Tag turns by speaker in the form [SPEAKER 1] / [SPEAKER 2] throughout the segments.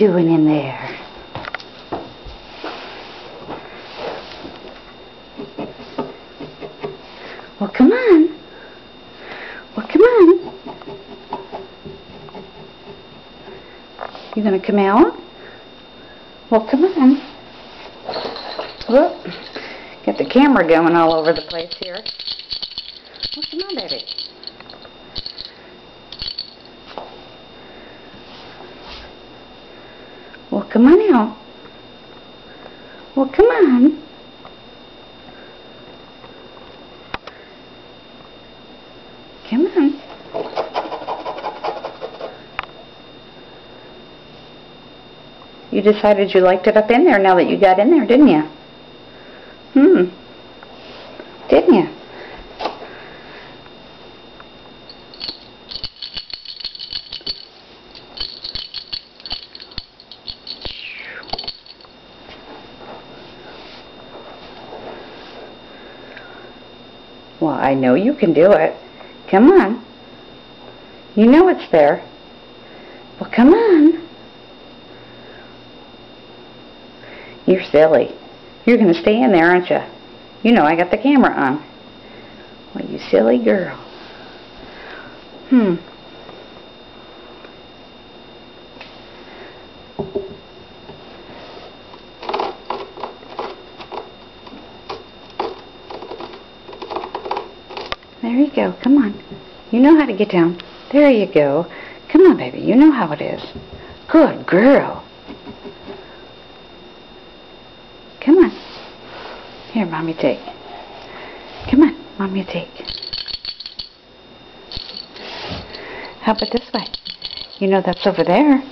[SPEAKER 1] doing in there? Well, come on. Well, come on. You gonna come out? Well, come on. Whoop. Got the camera going all over the place here. Well, come on, baby. Well, come on out. Well, come on. Come on. You decided you liked it up in there now that you got in there, didn't you? Didn't you? Well, I know you can do it. Come on. You know it's there. Well, come on. You're silly. You're going to stay in there, aren't you? You know I got the camera on. Well, you silly girl. There you go. Come on. You know how to get down. There you go. Come on, baby. You know how it is. Good girl. Come on. Here, Mommy, take. Come on, Mommy, take. How about this way? You know that's over there.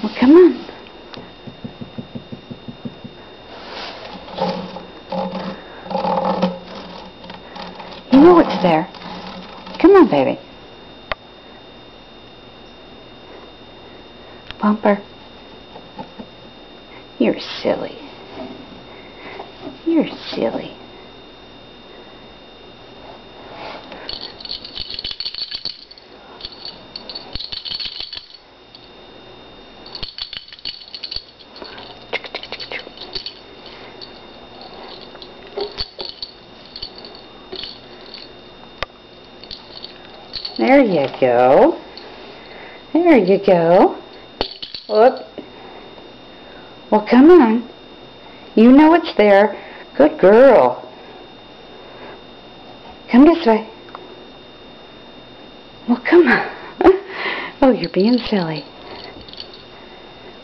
[SPEAKER 1] Well, come on. You know it's there. Come on, baby. Bumper. You're silly. You're silly. There you go. There you go. Whoop. Well, come on. You know it's there. Good girl. Come this way. Well, come on. Oh, you're being silly.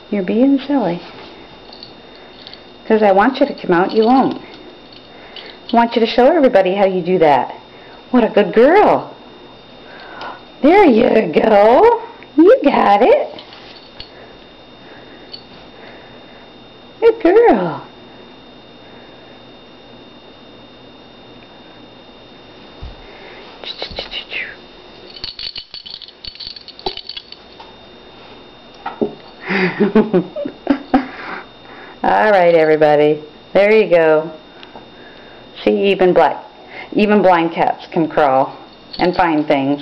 [SPEAKER 1] You're being silly. Because I want you to come out, you won't. I want you to show everybody how you do that. What a good girl. There you go. You got it. Good girl. Alright, everybody. There you go. See, even blind cats can crawl and find things.